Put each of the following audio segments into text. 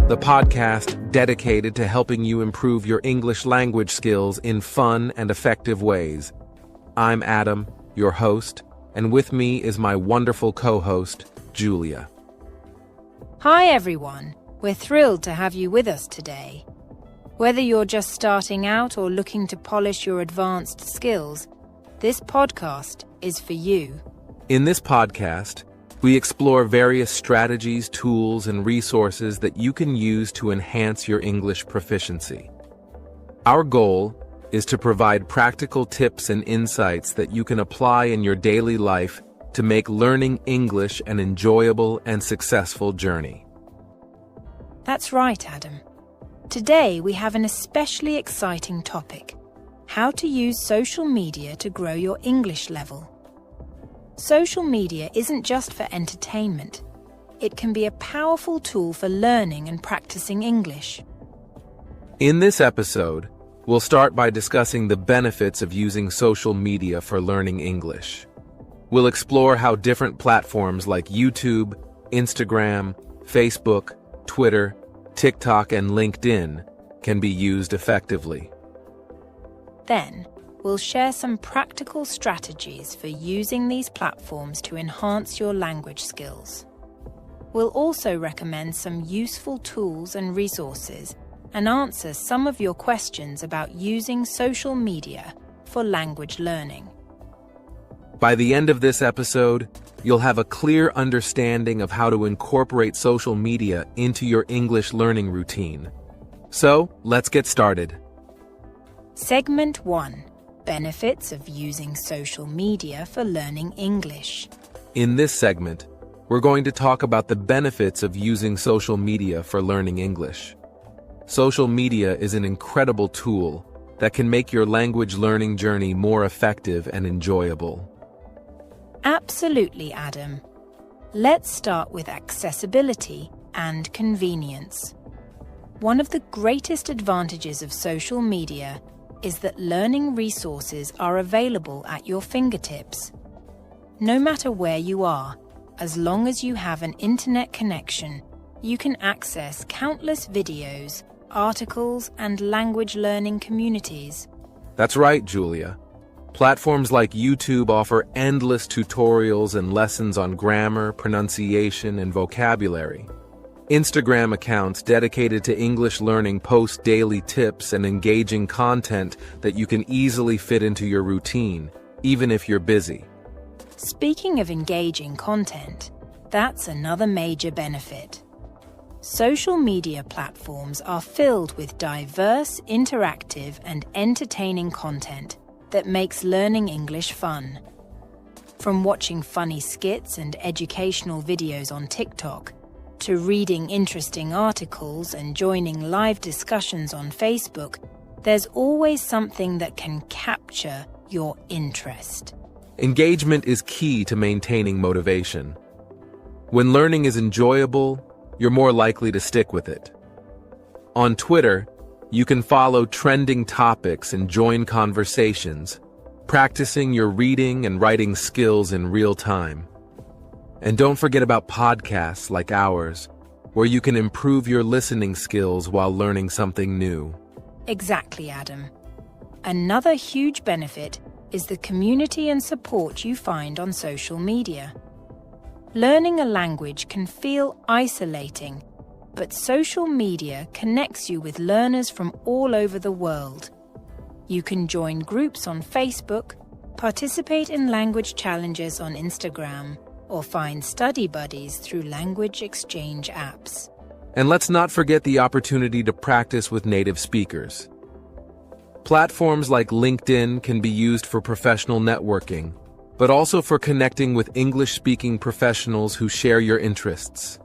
the podcast dedicated to helping you improve your English language skills in fun and effective ways. I'm Adam, your host, and with me is my wonderful co-host, Julia. Hi everyone, we're thrilled to have you with us today. Whether you're just starting out or looking to polish your advanced skills, this podcast is for you. In this podcast, we explore various strategies, tools, and resources that you can use to enhance your English proficiency. Our goal is to provide practical tips and insights that you can apply in your daily life to make learning English an enjoyable and successful journey. That's right, Adam. Today we have an especially exciting topic: how to use social media to grow your English level. Social media isn't just for entertainment. It can be a powerful tool for learning and practicing English. In this episode, we'll start by discussing the benefits of using social media for learning English. We'll explore how different platforms like YouTube, Instagram, Facebook, Twitter, TikTok, and LinkedIn can be used effectively. Then, we'll share some practical strategies for using these platforms to enhance your language skills. We'll also recommend some useful tools and resources and answer some of your questions about using social media for language learning. By the end of this episode, you'll have a clear understanding of how to incorporate social media into your English learning routine. So, let's get started. Segment 1. Benefits of using social media for learning English. In this segment, we're going to talk about the benefits of using social media for learning English. Social media is an incredible tool that can make your language learning journey more effective and enjoyable. Absolutely, Adam. Let's start with accessibility and convenience. One of the greatest advantages of social media is that learning resources are available at your fingertips. No matter where you are, as long as you have an internet connection, you can access countless videos, articles, and language learning communities. That's right, Julia. Platforms like YouTube offer endless tutorials and lessons on grammar, pronunciation, and vocabulary. Instagram accounts dedicated to English learning post daily tips and engaging content that you can easily fit into your routine, even if you're busy. Speaking of engaging content, that's another major benefit. Social media platforms are filled with diverse, interactive, and entertaining content that makes learning English fun. From watching funny skits and educational videos on TikTok, to reading interesting articles and joining live discussions on Facebook, there's always something that can capture your interest. Engagement is key to maintaining motivation. When learning is enjoyable, you're more likely to stick with it. On Twitter, you can follow trending topics and join conversations, practicing your reading and writing skills in real time. And don't forget about podcasts like ours, where you can improve your listening skills while learning something new. Exactly, Adam. Another huge benefit is the community and support you find on social media. Learning a language can feel isolating, but social media connects you with learners from all over the world. You can join groups on Facebook, participate in language challenges on Instagram, or find study buddies through language exchange apps. And let's not forget the opportunity to practice with native speakers. Platforms like LinkedIn can be used for professional networking, but also for connecting with English-speaking professionals who share your interests.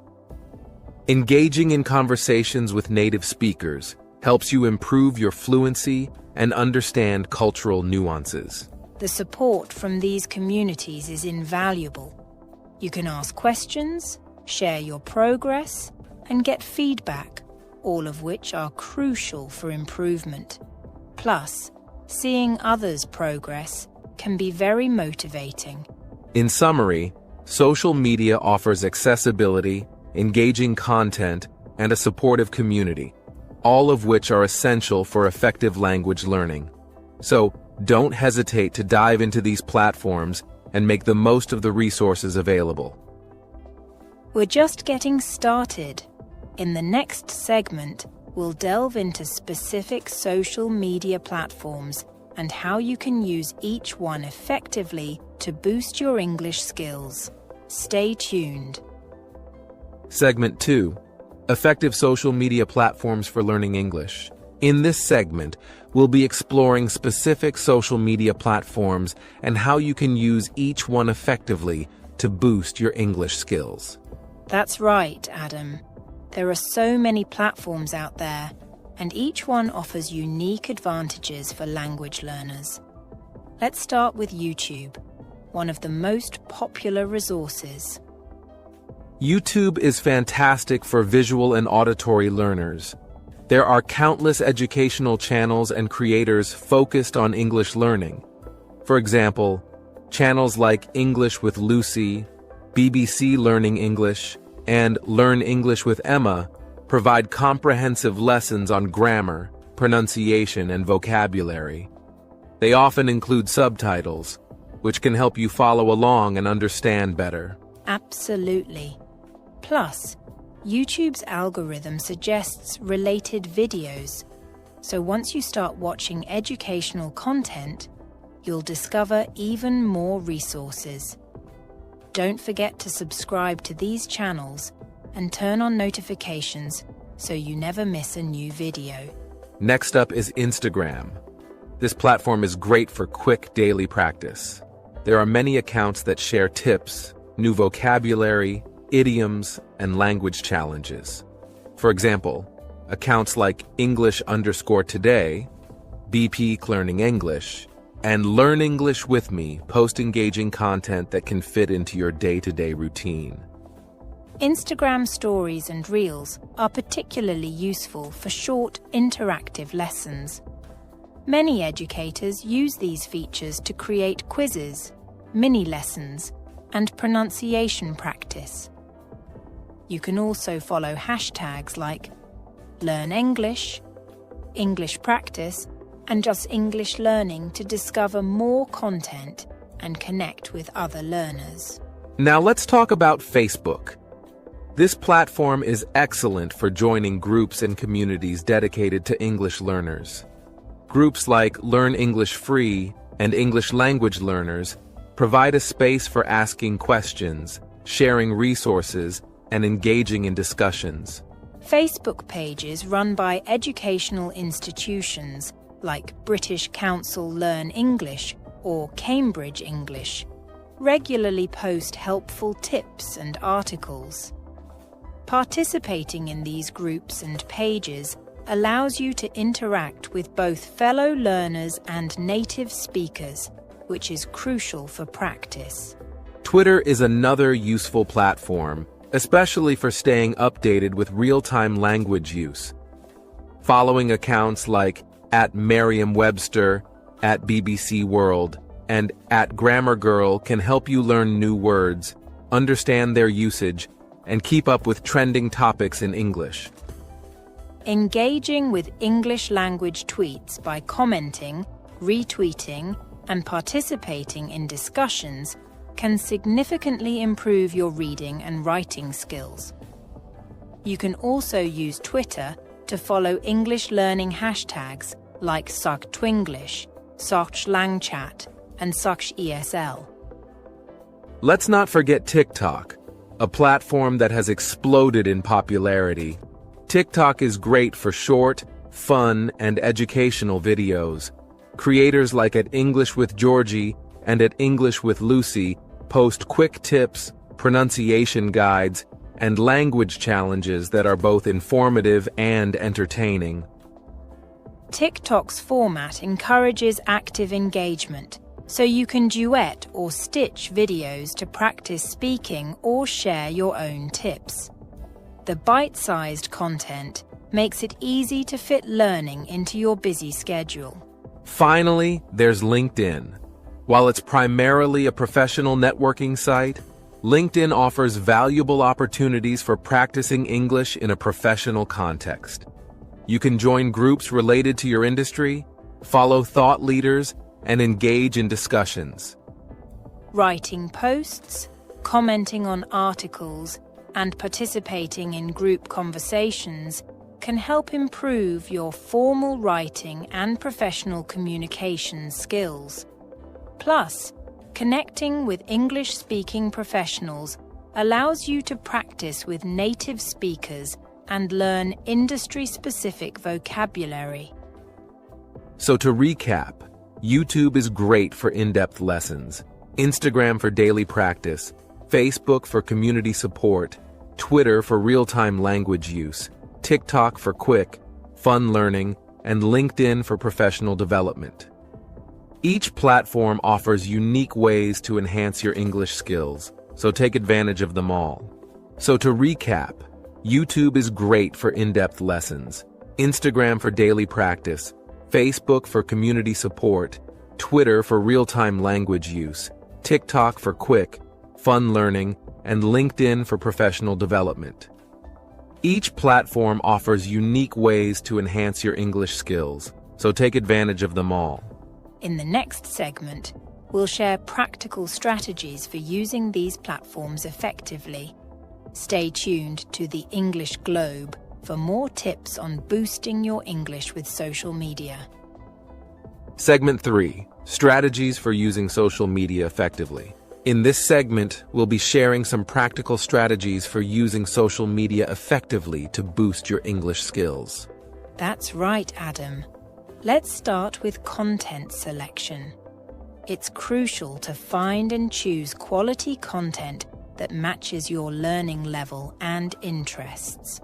Engaging in conversations with native speakers helps you improve your fluency and understand cultural nuances. The support from these communities is invaluable. You can ask questions, share your progress, and get feedback, all of which are crucial for improvement. Plus, seeing others' progress can be very motivating. In summary, social media offers accessibility, engaging content, and a supportive community, all of which are essential for effective language learning. So, don't hesitate to dive into these platforms and make the most of the resources available. We're just getting started. In the next segment, we'll delve into specific social media platforms and how you can use each one effectively to boost your English skills. Stay tuned. Segment 2. Effective social media platforms for learning English. In this segment, we'll be exploring specific social media platforms and how you can use each one effectively to boost your English skills. That's right, Adam. There are so many platforms out there, and each one offers unique advantages for language learners. Let's start with YouTube, one of the most popular resources. YouTube is fantastic for visual and auditory learners. There are countless educational channels and creators focused on English learning. For example, channels like English with Lucy, BBC Learning English, and Learn English with Emma provide comprehensive lessons on grammar, pronunciation, and vocabulary. They often include subtitles, which can help you follow along and understand better. Absolutely. Plus, YouTube's algorithm suggests related videos, so once you start watching educational content, you'll discover even more resources. Don't forget to subscribe to these channels and turn on notifications so you never miss a new video. Next up is Instagram. This platform is great for quick daily practice. There are many accounts that share tips, new vocabulary, idioms, and language challenges. For example, accounts like English_today, BP Learning English, and Learn English with Me post engaging content that can fit into your day-to-day routine. Instagram stories and reels are particularly useful for short, interactive lessons. Many educators use these features to create quizzes, mini lessons, and pronunciation practice. You can also follow hashtags like Learn English, English Practice, and just English Learning to discover more content and connect with other learners. Now let's talk about Facebook. This platform is excellent for joining groups and communities dedicated to English learners. Groups like Learn English Free and English Language Learners provide a space for asking questions, sharing resources, and engaging in discussions. Facebook pages run by educational institutions like British Council Learn English or Cambridge English regularly post helpful tips and articles. Participating in these groups and pages allows you to interact with both fellow learners and native speakers, which is crucial for practice. Twitter is another useful platform, especially for staying updated with real-time language use. Following accounts like @Merriam-Webster, @BBC World, and @GrammarGirl can help you learn new words, understand their usage, and keep up with trending topics in English. Engaging with English language tweets by commenting, retweeting, and participating in discussions can significantly improve your reading and writing skills. You can also use Twitter to follow English learning hashtags like #SuckTwinglish, #SuckLangChat, and #SuckESL. Let's not forget TikTok, a platform that has exploded in popularity. TikTok is great for short, fun, and educational videos. Creators like @English with Georgie and @English with Lucy post quick tips, pronunciation guides, and language challenges that are both informative and entertaining. TikTok's format encourages active engagement, so you can duet or stitch videos to practice speaking or share your own tips. The bite-sized content makes it easy to fit learning into your busy schedule. Finally, there's LinkedIn. While it's primarily a professional networking site, LinkedIn offers valuable opportunities for practicing English in a professional context. You can join groups related to your industry, follow thought leaders, and engage in discussions. Writing posts, commenting on articles, and participating in group conversations can help improve your formal writing and professional communication skills. Plus, connecting with English-speaking professionals allows you to practice with native speakers and learn industry-specific vocabulary. So to recap, YouTube is great for in-depth lessons, Instagram for daily practice, Facebook for community support, Twitter for real-time language use, TikTok for quick, fun learning, and LinkedIn for professional development. Each platform offers unique ways to enhance your English skills, so take advantage of them all. So to recap, YouTube is great for in-depth lessons, Instagram for daily practice, Facebook for community support, Twitter for real-time language use, TikTok for quick, fun learning, and LinkedIn for professional development. Each platform offers unique ways to enhance your English skills, so take advantage of them all. In the next segment, we'll share practical strategies for using these platforms effectively. Stay tuned to the English Globe for more tips on boosting your English with social media. Segment 3. Strategies for using social media effectively. In this segment, we'll be sharing some practical strategies for using social media effectively to boost your English skills. That's right, Adam. Let's start with content selection. It's crucial to find and choose quality content that matches your learning level and interests.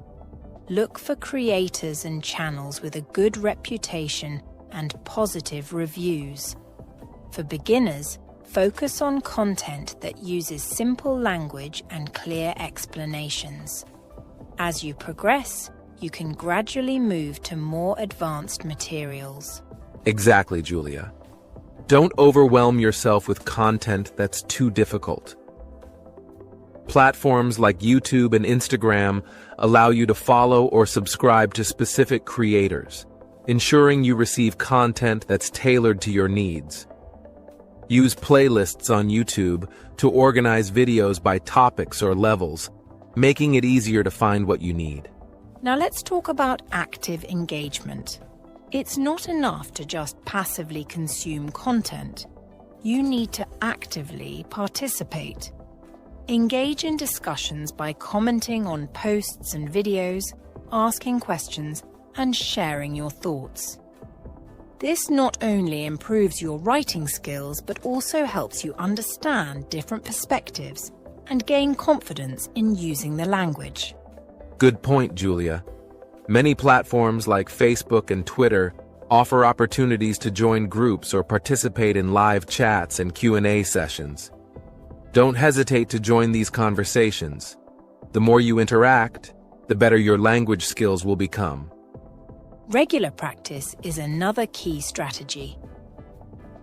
Look for creators and channels with a good reputation and positive reviews. For beginners, focus on content that uses simple language and clear explanations. As you progress, you can gradually move to more advanced materials. Exactly, Julia. Don't overwhelm yourself with content that's too difficult. Platforms like YouTube and Instagram allow you to follow or subscribe to specific creators, ensuring you receive content that's tailored to your needs. Use playlists on YouTube to organize videos by topics or levels, making it easier to find what you need. Now let's talk about active engagement. It's not enough to just passively consume content. You need to actively participate. Engage in discussions by commenting on posts and videos, asking questions, and sharing your thoughts. This not only improves your writing skills, but also helps you understand different perspectives and gain confidence in using the language. Good point, Julia. Many platforms like Facebook and Twitter offer opportunities to join groups or participate in live chats and Q&A sessions. Don't hesitate to join these conversations. The more you interact, the better your language skills will become. Regular practice is another key strategy.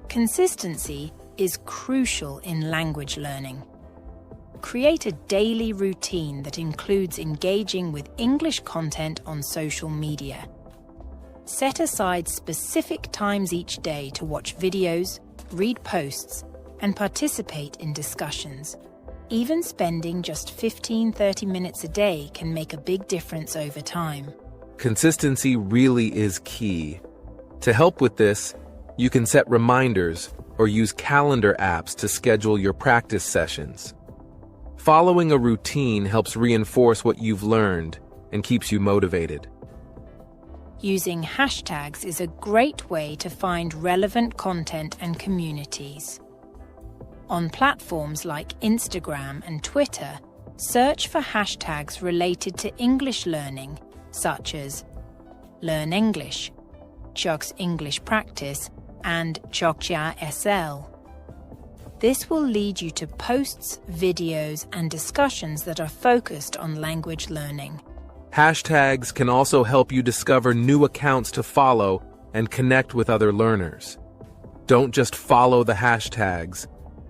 Consistency is crucial in language learning. Create a daily routine that includes engaging with English content on social media. Set aside specific times each day to watch videos, read posts, and participate in discussions. Even spending just 15-30 minutes a day can make a big difference over time. Consistency really is key. To help with this, you can set reminders or use calendar apps to schedule your practice sessions. Following a routine helps reinforce what you've learned and keeps you motivated. Using hashtags is a great way to find relevant content and communities. On platforms like Instagram and Twitter, search for hashtags related to English learning, such as Learn English, Chok's English Practice, and Chokja SL. This will lead you to posts, videos, and discussions that are focused on language learning. Hashtags can also help you discover new accounts to follow and connect with other learners. Don't just follow the hashtags.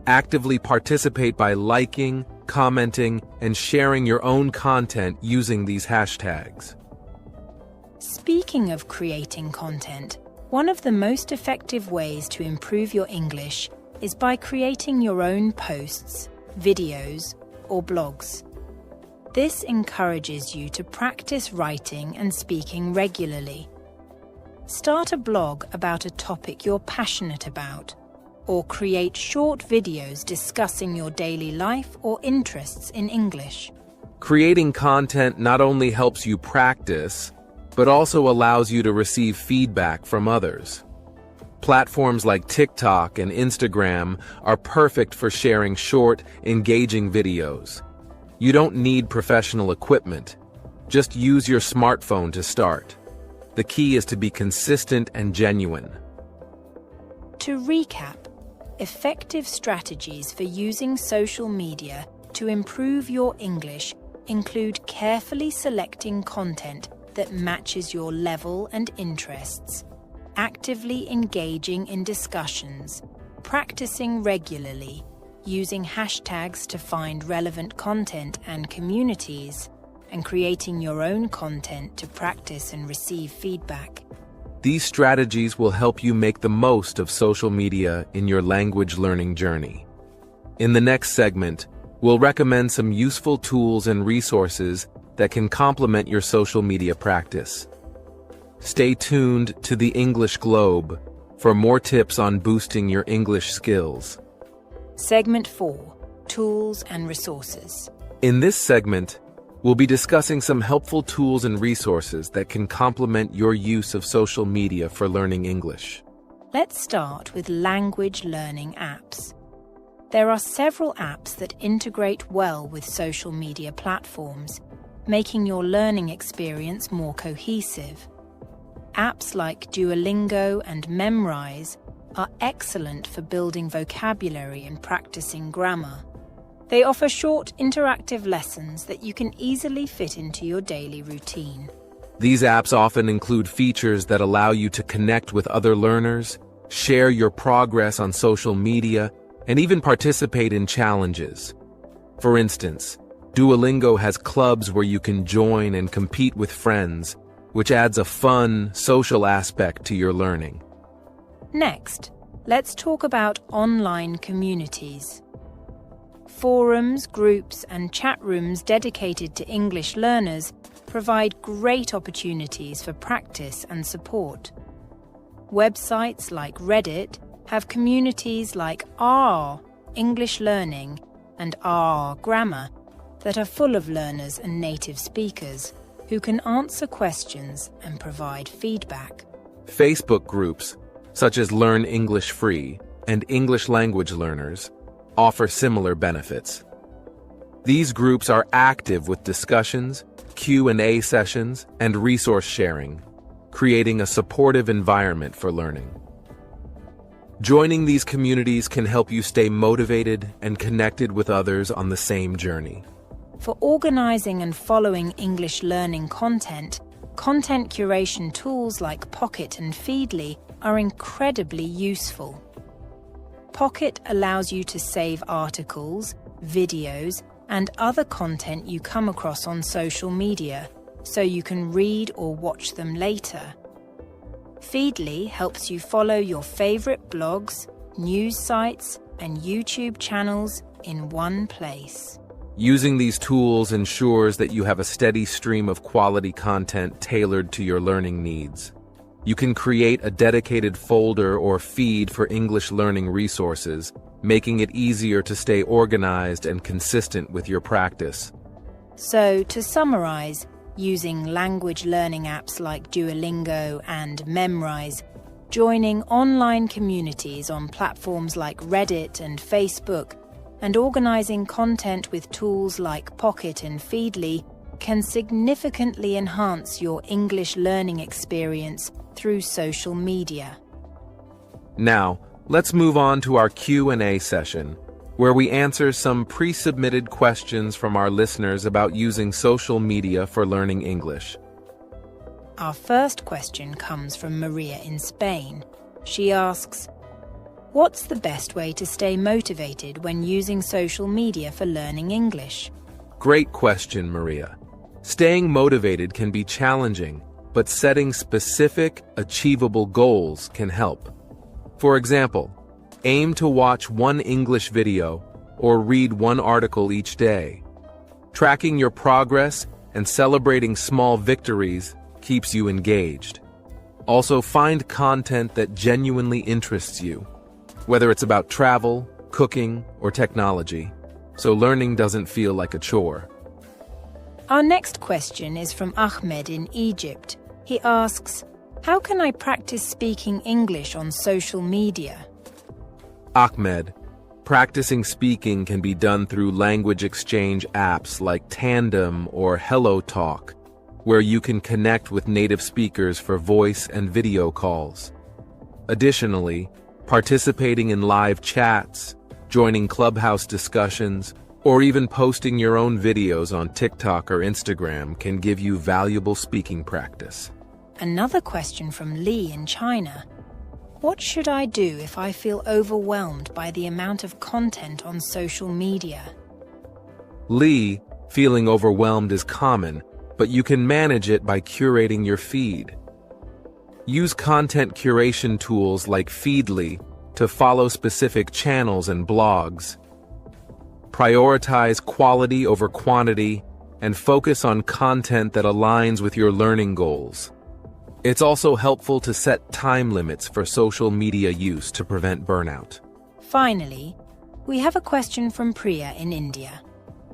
Actively participate by liking, commenting, and sharing your own content using these hashtags. Speaking of creating content, one of the most effective ways to improve your English is by creating your own posts, videos, or blogs. This encourages you to practice writing and speaking regularly. Start a blog about a topic you're passionate about, or create short videos discussing your daily life or interests in English. Creating content not only helps you practice, but also allows you to receive feedback from others. Platforms like TikTok and Instagram are perfect for sharing short, engaging videos. You don't need professional equipment. Just use your smartphone to start. The key is to be consistent and genuine. To recap, effective strategies for using social media to improve your English include carefully selecting content that matches your level and interests, actively engaging in discussions, practicing regularly, using hashtags to find relevant content and communities, and creating your own content to practice and receive feedback. These strategies will help you make the most of social media in your language learning journey. In the next segment, we'll recommend some useful tools and resources that can complement your social media practice. Stay tuned to the English Globe for more tips on boosting your English skills. Segment 4: Tools and Resources. In this segment, we'll be discussing some helpful tools and resources that can complement your use of social media for learning English. Let's start with language learning apps. There are several apps that integrate well with social media platforms, making your learning experience more cohesive. Apps like Duolingo and Memrise are excellent for building vocabulary and practicing grammar. They offer short, interactive lessons that you can easily fit into your daily routine. These apps often include features that allow you to connect with other learners, share your progress on social media, and even participate in challenges. For instance, Duolingo has clubs where you can join and compete with friends, which adds a fun, social aspect to your learning. Next, let's talk about online communities. Forums, groups, and chat rooms dedicated to English learners provide great opportunities for practice and support. Websites like Reddit have communities like R English Learning and R Grammar that are full of learners and native speakers who can answer questions and provide feedback. Facebook groups, such as Learn English Free and English Language Learners, offer similar benefits. These groups are active with discussions, Q&A sessions, and resource sharing, creating a supportive environment for learning. Joining these communities can help you stay motivated and connected with others on the same journey. For organizing and following English learning content, content curation tools like Pocket and Feedly are incredibly useful. Pocket allows you to save articles, videos, and other content you come across on social media, so you can read or watch them later. Feedly helps you follow your favorite blogs, news sites, and YouTube channels in one place. Using these tools ensures that you have a steady stream of quality content tailored to your learning needs. You can create a dedicated folder or feed for English learning resources, making it easier to stay organized and consistent with your practice. So, to summarize, using language learning apps like Duolingo and Memrise, joining online communities on platforms like Reddit and Facebook, and organizing content with tools like Pocket and Feedly can significantly enhance your English learning experience through social media. Now, let's move on to our Q&A session, where we answer some pre-submitted questions from our listeners about using social media for learning English. Our first question comes from Maria in Spain. She asks, What's the best way to stay motivated when using social media for learning English? Great question, Maria. Staying motivated can be challenging, but setting specific, achievable goals can help. For example, aim to watch one English video or read one article each day. Tracking your progress and celebrating small victories keeps you engaged. Also, find content that genuinely interests you, whether it's about travel, cooking, or technology, so learning doesn't feel like a chore. Our next question is from Ahmed in Egypt. He asks, how can I practice speaking English on social media? Ahmed, practicing speaking can be done through language exchange apps like Tandem or HelloTalk, where you can connect with native speakers for voice and video calls. Additionally, participating in live chats, joining Clubhouse discussions, or even posting your own videos on TikTok or Instagram can give you valuable speaking practice. Another question from Lee in China. What should I do if I feel overwhelmed by the amount of content on social media? Lee, feeling overwhelmed is common, but you can manage it by curating your feed. Use content curation tools like Feedly to follow specific channels and blogs. Prioritize quality over quantity and focus on content that aligns with your learning goals. It's also helpful to set time limits for social media use to prevent burnout. Finally, we have a question from Priya in India.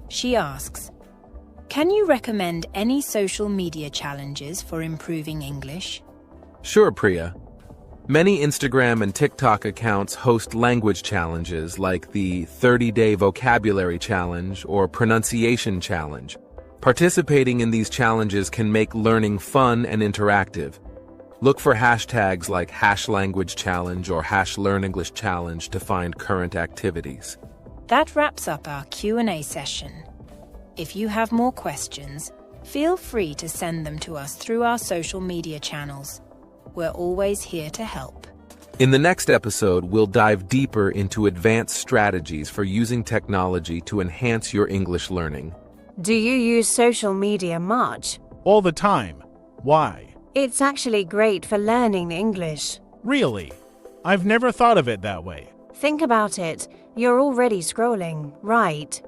She asks, can you recommend any social media challenges for improving English? Sure, Priya. Many Instagram and TikTok accounts host language challenges like the 30-day vocabulary challenge or pronunciation challenge. Participating in these challenges can make learning fun and interactive. Look for hashtags like #languagechallenge or #learnenglishchallenge to find current activities. That wraps up our Q&A session. If you have more questions, feel free to send them to us through our social media channels. We're always here to help. In the next episode, we'll dive deeper into advanced strategies for using technology to enhance your English learning. Do you use social media much? All the time. Why? It's actually great for learning English. Really? I've never thought of it that way. Think about it. You're already scrolling, right?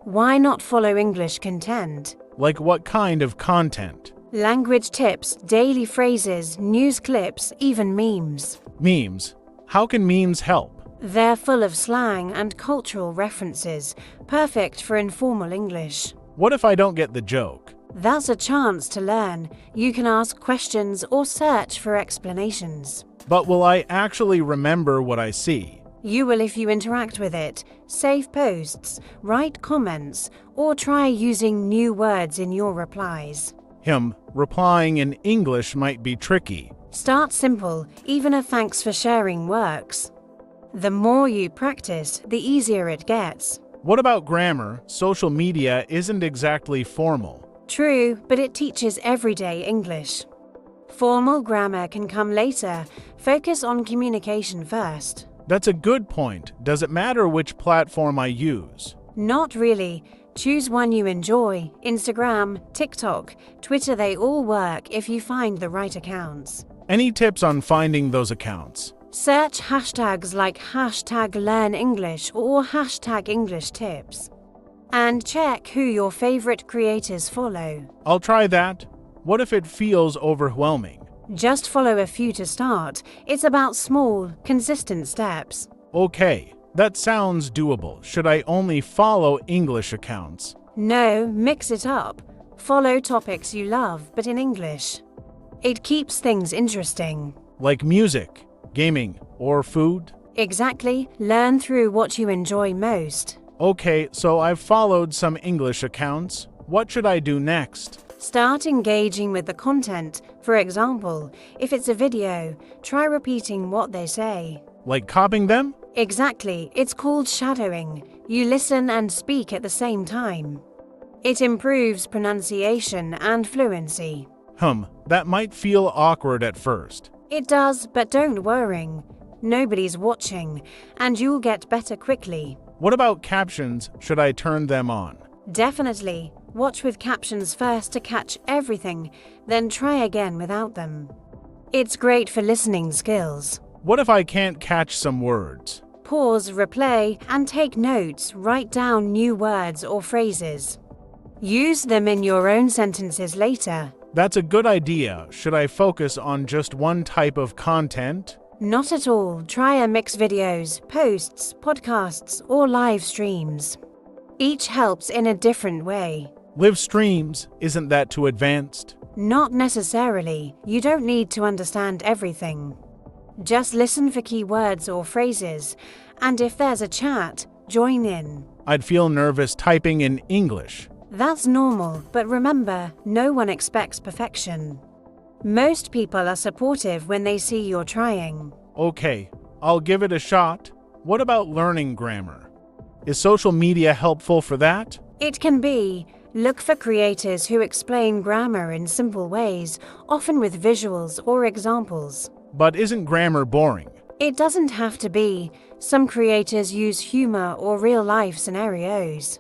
Why not follow English content? Like what kind of content? Language tips, daily phrases, news clips, even memes. Memes. How can memes help? They're full of slang and cultural references, perfect for informal English. What if I don't get the joke? That's a chance to learn. You can ask questions or search for explanations. But will I actually remember what I see? You will if you interact with it, save posts, write comments, or try using new words in your replies. Replying in English might be tricky. Start simple, even a thanks for sharing works. The more you practice, the easier it gets. What about grammar? Social media isn't exactly formal. True, but it teaches everyday English. Formal grammar can come later. Focus on communication first. That's a good point. Does it matter which platform I use? Not really. Choose one you enjoy. Instagram, TikTok, Twitter, they all work if you find the right accounts. Any tips on finding those accounts? Search hashtags like #LearnEnglish or #EnglishTips. And check who your favorite creators follow. I'll try that. What if it feels overwhelming? Just follow a few to start. It's about small, consistent steps. Okay, that sounds doable. Should I only follow English accounts? No, mix it up. Follow topics you love, but in English. It keeps things interesting. Like music, gaming, or food? Exactly. Learn through what you enjoy most. Okay, so I've followed some English accounts. What should I do next? Start engaging with the content. For example, if it's a video, try repeating what they say. Like copying them? Exactly. It's called shadowing. You listen and speak at the same time. It improves pronunciation and fluency. That might feel awkward at first. It does, but don't worry. Nobody's watching, and you'll get better quickly. What about captions? Should I turn them on? Definitely. Watch with captions first to catch everything, then try again without them. It's great for listening skills. What if I can't catch some words? Pause, replay, and take notes. Write down new words or phrases. Use them in your own sentences later. That's a good idea. Should I focus on just one type of content? Not at all. Try a mix: videos, posts, podcasts, or live streams. Each helps in a different way. Live streams, isn't that too advanced? Not necessarily. You don't need to understand everything. Just listen for key words or phrases, and if there's a chat, join in. I'd feel nervous typing in English. That's normal, but remember, no one expects perfection. Most people are supportive when they see you're trying. Okay, I'll give it a shot. What about learning grammar? Is social media helpful for that? It can be. Look for creators who explain grammar in simple ways, often with visuals or examples. But isn't grammar boring? It doesn't have to be. Some creators use humor or real-life scenarios.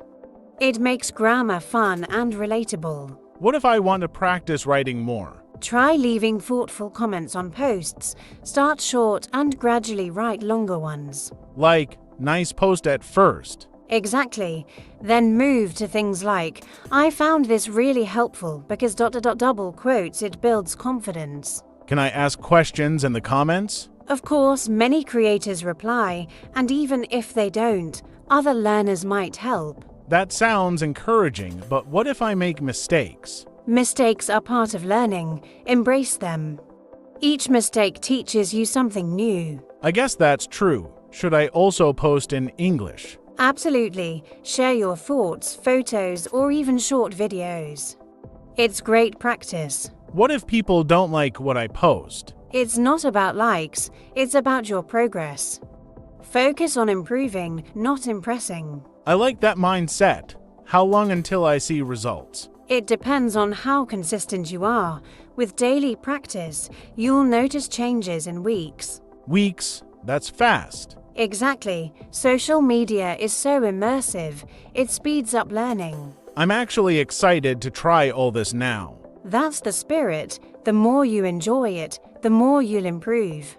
It makes grammar fun and relatable. What if I want to practice writing more? Try leaving thoughtful comments on posts. Start short and gradually write longer ones. Like, nice post at first. Exactly. Then move to things like, I found this really helpful because ... double quotes, it builds confidence. Can I ask questions in the comments? Of course, many creators reply, and even if they don't, other learners might help. That sounds encouraging, but what if I make mistakes? Mistakes are part of learning. Embrace them. Each mistake teaches you something new. I guess that's true. Should I also post in English? Absolutely. Share your thoughts, photos, or even short videos. It's great practice. What if people don't like what I post? It's not about likes, it's about your progress. Focus on improving, not impressing. I like that mindset. How long until I see results? It depends on how consistent you are. With daily practice, you'll notice changes in weeks. Weeks? That's fast. Exactly. Social media is so immersive, it speeds up learning. I'm actually excited to try all this now. That's the spirit. The more you enjoy it, the more you'll improve.